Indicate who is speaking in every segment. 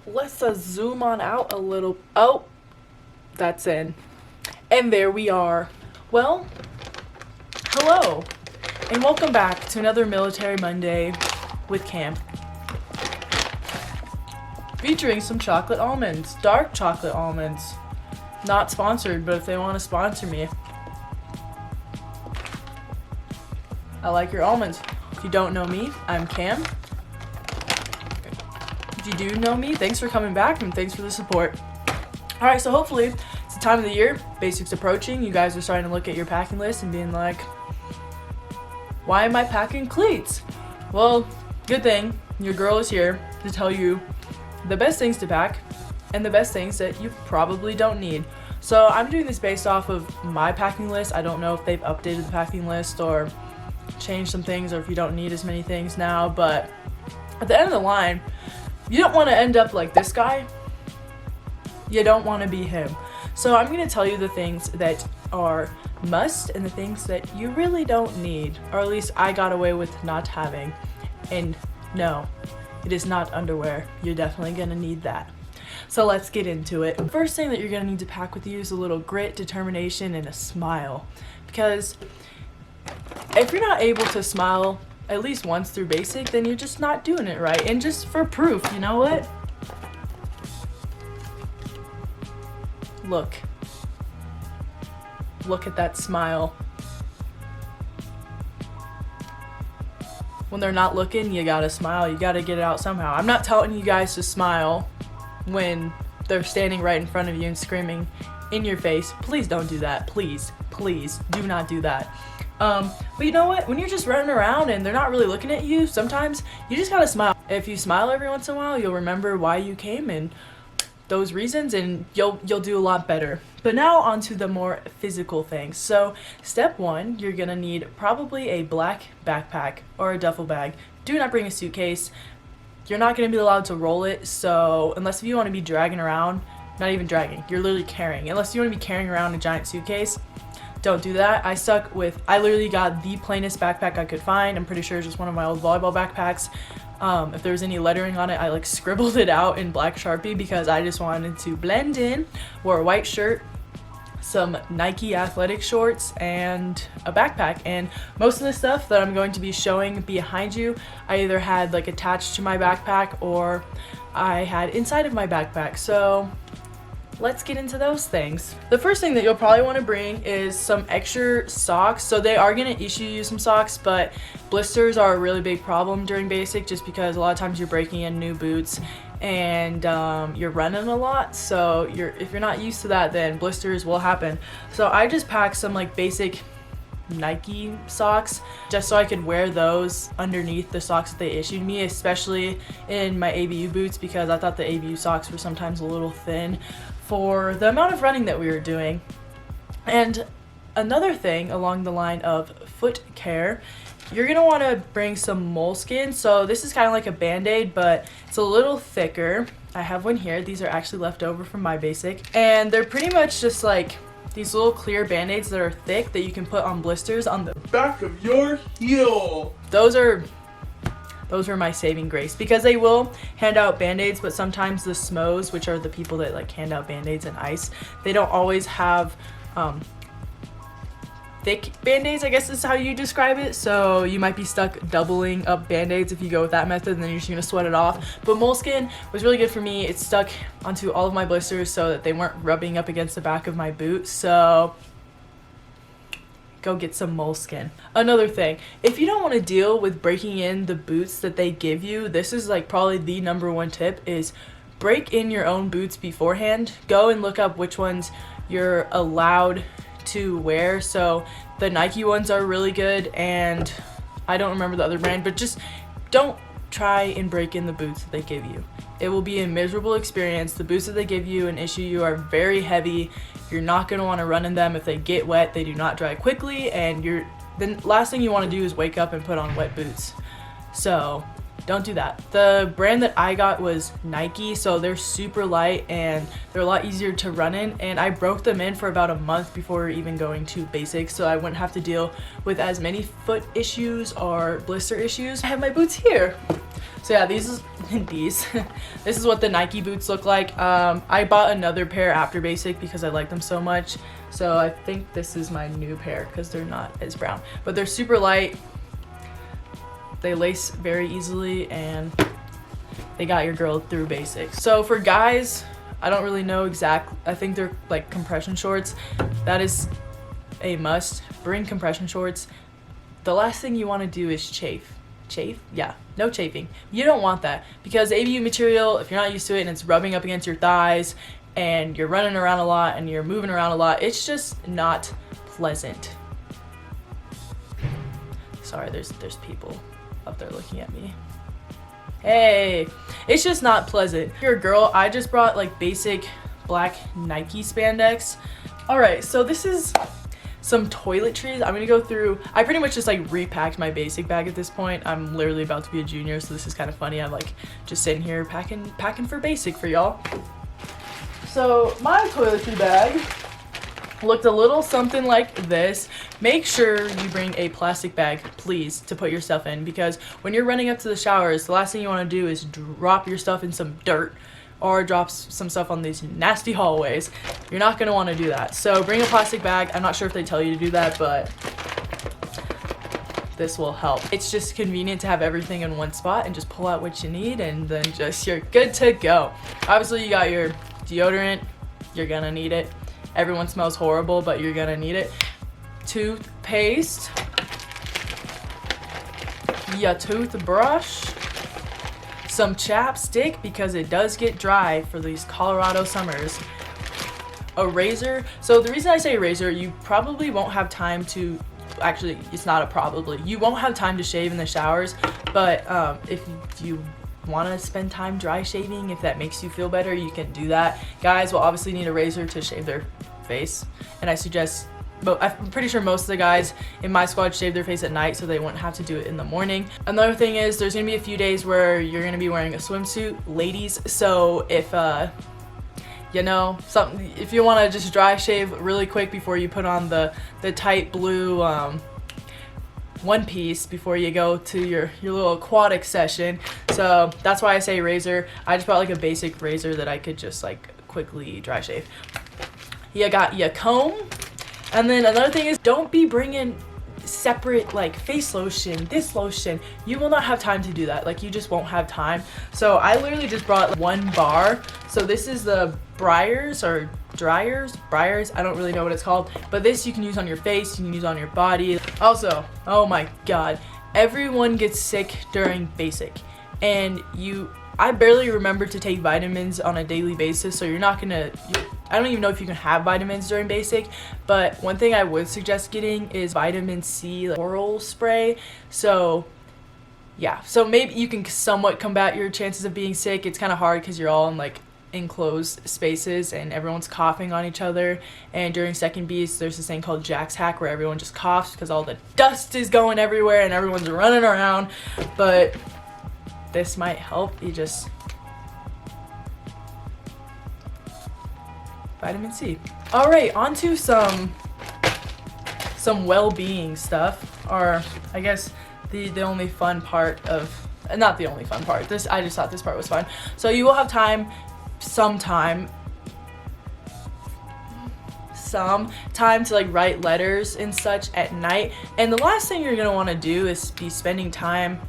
Speaker 1: Let's zoom on out a little. Oh, that's in. And there we are. Well, hello, and welcome back to another Military Monday with Cam. Featuring some chocolate almonds, dark chocolate almonds. Not sponsored, but if they want to sponsor me, I like your almonds. If you don't know me, I'm Cam. If you do know me, thanks for coming back and thanks for the support. Alright, so hopefully it's the time of the year, basics approaching, you guys are starting to look at your packing list and being like, why am I packing cleats? Well, good thing your girl is here to tell you the best things to pack and the best things that you probably don't need. So I'm doing this based off of my packing list. I don't know if they've updated the packing list or changed some things or if you don't need as many things now, but at the end of the line, you don't want to end up like this guy. You don't want to be him. So I'm going to tell you the things that are must and the things that you really don't need, or at least I got away with not having. And no, it is not underwear. You're definitely going to need that. So let's get into it. The first thing that you're going to need to pack with you is a little grit, determination, and a smile. Because if you're not able to smile at least once through basic, then you're just not doing it right. And just for proof, you know what? Look at that smile. When they're not looking, you gotta smile. You gotta get it out somehow. I'm not telling you guys to smile when they're standing right in front of you and screaming in your face. Please don't do that. Please do not do that. But you know what? When you're just running around and they're not really looking at you, sometimes you just gotta smile. If you smile every once in a while, you'll remember why you came and those reasons, and you'll do a lot better. But now on to the more physical things. So step one, you're gonna need probably a black backpack or a duffel bag. Do not bring a suitcase. You're not gonna be allowed to roll it, so unless you want to be dragging around, not even dragging, you're literally carrying. Unless you want to be carrying around a giant suitcase, don't do that. I literally got the plainest backpack I could find. I'm pretty sure it's just one of my old volleyball backpacks. If there was any lettering on it, I like scribbled it out in black Sharpie because I just wanted to blend in. Wore a white shirt, some Nike athletic shorts, and a backpack. And most of the stuff that I'm going to be showing behind you, I either had like attached to my backpack or I had inside of my backpack. So let's get into those things. The first thing that you'll probably want to bring is some extra socks. So they are going to issue you some socks, but blisters are a really big problem during basic just because a lot of times you're breaking in new boots and you're running a lot. So if you're not used to that, then blisters will happen. So I just packed some like basic Nike socks just so I could wear those underneath the socks that they issued me, especially in my ABU boots because I thought the ABU socks were sometimes a little thin for the amount of running that we were doing. And another thing along the line of foot care, you're gonna want to bring some Moleskin. So this is kind of like a band-aid, but it's a little thicker. I have one here. These are actually left over from my basic, and they're pretty much just like these little clear band-aids that are thick that you can put on blisters on the back of your heel. Those are my saving grace because they will hand out band-aids, but sometimes the SMOs, which are the people that like hand out band-aids and ice, they don't always have thick band-aids, I guess is how you describe it. So you might be stuck doubling up band-aids if you go with that method, and then you're just gonna sweat it off. But Moleskin was really good for me. It stuck onto all of my blisters so that they weren't rubbing up against the back of my boot. So go get some Moleskin. Another thing, if you don't want to deal with breaking in the boots that they give you, this is like probably the number one tip is break in your own boots beforehand. Go and look up which ones you're allowed to wear. So the Nike ones are really good, and I don't remember the other brand, but just don't try and break in the boots that they give you. It will be a miserable experience. The boots that they give you and issue you are very heavy. You're not going to want to run in them. If they get wet, they do not dry quickly, and the last thing you want to do is wake up and put on wet boots. So don't do that. The brand that I got was Nike, so they're super light and they're a lot easier to run in, and I broke them in for about a month before even going to basics, so I wouldn't have to deal with as many foot issues or blister issues. I have my boots here. So yeah, these is these. This is what the Nike boots look like. I bought another pair after basic because I like them so much. So I think this is my new pair because they're not as brown, but they're super light. They lace very easily and they got your girl through basic. So for guys, I don't really know exact. I think they're like compression shorts. That is a must. Bring compression shorts. The last thing you want to do is chafe. Chafe? Yeah, no chafing. You don't want that because ABU material, if you're not used to it and it's rubbing up against your thighs and you're running around a lot and you're moving around a lot, it's just not pleasant. Sorry, there's people up there looking at me. Hey, it's just not pleasant. If you're a girl, I just brought like basic black Nike spandex. All right, so this is some toiletries. I'm gonna go through, I pretty much just like repacked my basic bag at this point. I'm literally about to be a junior, so this is kind of funny. I'm like just sitting here packing for basic for y'all. So my toiletry bag looked a little something like this. Make sure you bring a plastic bag, please, to put your stuff in, because when you're running up to the showers, the last thing you want to do is drop your stuff in some dirt or drop some stuff on these nasty hallways. You're not going to want to do that. So bring a plastic bag. I'm not sure if they tell you to do that, but this will help. It's just convenient to have everything in one spot and just pull out what you need and then just you're good to go. Obviously, you got your deodorant. You're going to need it. Everyone smells horrible, but you're going to need it. Toothpaste. Your toothbrush. Some chapstick because it does get dry for these Colorado summers. A razor. So the reason I say razor, you probably won't have time to, actually it's not a probably, you won't have time to shave in the showers, but if you want to spend time dry shaving, if that makes you feel better, you can do that. Guys will obviously need a razor to shave their face, and I suggest, but I'm pretty sure most of the guys in my squad shave their face at night so they wouldn't have to do it in the morning. Another thing is there's gonna be a few days where you're gonna be wearing a swimsuit, ladies, so if you know, if you want to just dry shave really quick before you put on the tight blue one piece before you go to your little aquatic session, so that's why I say razor. I just brought like a basic razor that I could just like quickly dry shave. You got your comb. And then another thing is, don't be bringing separate like face lotion, this lotion. You will not have time to do that. Like, you just won't have time. So I literally just brought one bar. So this is the Briars or Briars, I don't really know what it's called, but this you can use on your face, you can use on your body. Also, oh my god, everyone gets sick during basic, and I barely remember to take vitamins on a daily basis, so you're not gonna, I don't even know if you can have vitamins during basic, but one thing I would suggest getting is vitamin C, like, oral spray. So yeah, so maybe you can somewhat combat your chances of being sick. It's kind of hard because you're all in like enclosed spaces and everyone's coughing on each other, and during second beast there's this thing called Jack's hack where everyone just coughs because all the dust is going everywhere and everyone's running around. But this might help. You just vitamin C. All right, on to some well-being stuff, or I guess the only fun part of, not the only fun part, this, I just thought this part was fun. So you will have time, some time to like write letters and such at night, and the last thing you're gonna want to do is be spending time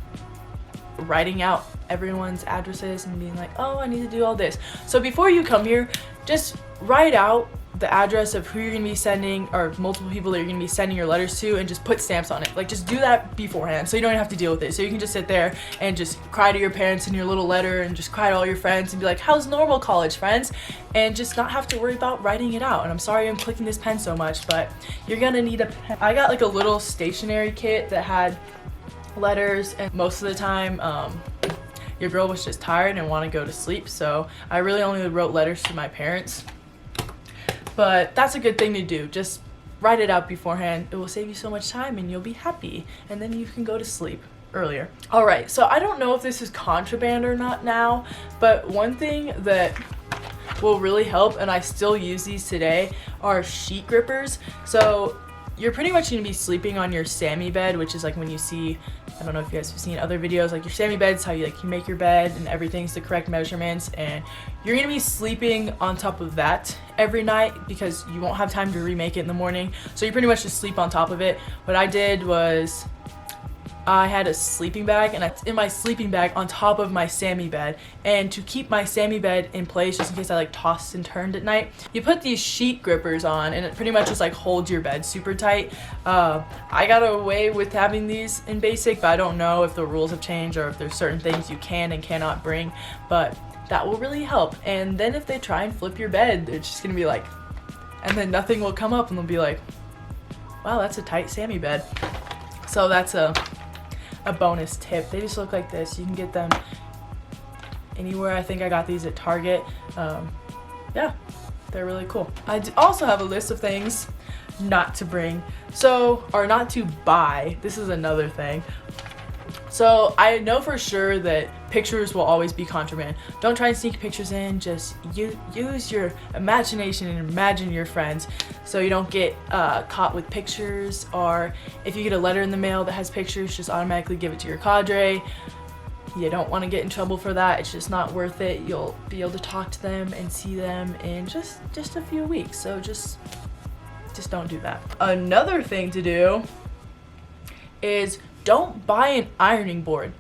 Speaker 1: writing out everyone's addresses and being like, oh, I need to do all this. So before you come here, just write out the address of who you're gonna be sending, or multiple people that you're gonna be sending your letters to, and just put stamps on it. Like, just do that beforehand so you don't have to deal with it. So you can just sit there and just cry to your parents in your little letter, and just cry to all your friends and be like, how's normal college, friends? And just not have to worry about writing it out. And I'm sorry I'm clicking this pen so much, but you're gonna need a pen. I got like a little stationery kit that had letters, and most of the time your girl was just tired and want to go to sleep, so I really only wrote letters to my parents. But that's a good thing to do. Just write it out beforehand. It will save you so much time and you'll be happy, and then you can go to sleep earlier. All right, so I don't know if this is contraband or not now, but one thing that will really help, and I still use these today, are sheet grippers. So you're pretty much gonna be sleeping on your Sammy bed, which is like when you see I don't know if you guys have seen other videos, like your Sammy beds, how you make your bed and everything's the correct measurements, and you're gonna be sleeping on top of that every night because you won't have time to remake it in the morning. So you pretty much just sleep on top of it. What I did was I had a sleeping bag, and I in my sleeping bag on top of my Sammy bed, and to keep my Sammy bed in place just in case I tossed and turned at night, you put these sheet grippers on, and it pretty much just holds your bed super tight. I got away with having these in basic, but I don't know if the rules have changed or if there's certain things you can and cannot bring, but that will really help. And then if they try and flip your bed, they're just gonna be and then nothing will come up and they'll be like, wow, that's a tight Sammy bed. So that's a bonus tip. They just look like this. You can get them anywhere. I think I got these at Target. Yeah, they're really cool. I also have a list of things not to bring, or not to buy. This is another thing. So I know for sure that pictures will always be contraband. Don't try and sneak pictures in. Just use your imagination and imagine your friends so you don't get caught with pictures, or if you get a letter in the mail that has pictures, just automatically give it to your cadre. You don't want to get in trouble for that. It's just not worth it. You'll be able to talk to them and see them in just a few weeks. So just don't do that. Another thing to do is don't buy an ironing board.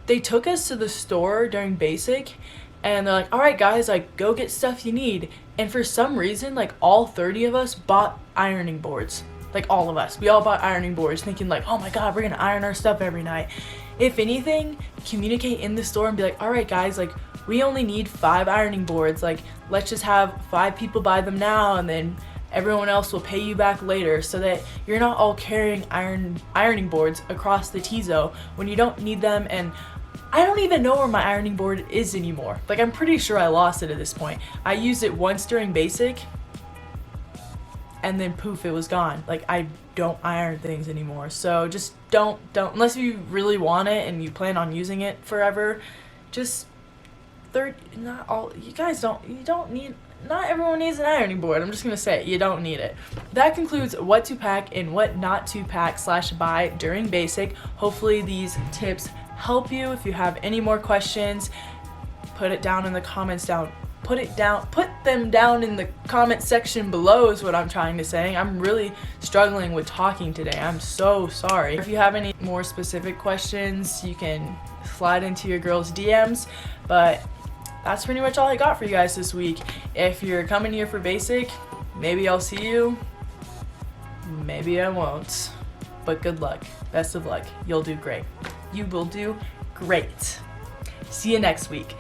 Speaker 1: They took us to the store during basic and they're like, all right guys, go get stuff you need. And for some reason, all 30 of us bought ironing boards. All of us. We all bought ironing boards thinking oh my god, we're gonna iron our stuff every night. If anything, communicate in the store and be like, all right guys, we only need 5 ironing boards. Let's just have 5 people buy them now, and then everyone else will pay you back later, so that you're not all carrying ironing boards across the T-zone when you don't need them. And I don't even know where my ironing board is anymore. I'm pretty sure I lost it at this point. I used it once during basic and then poof, it was gone. I don't iron things anymore. So just don't, unless you really want it and you plan on using it forever, not everyone needs an ironing board. I'm just gonna say it, you don't need it. That concludes what to pack and what not to pack / buy during basic. Hopefully these tips help you. If you have any more questions, put it down in the comments put them down in the comment section below is what I'm trying to say. I'm really struggling with talking today. I'm so sorry. If you have any more specific questions, you can slide into your girl's DMs, but that's pretty much all I got for you guys this week. If you're coming here for basic, maybe I'll see you, maybe I won't, but good luck. Best of luck. You'll do great. You will do great. See you next week.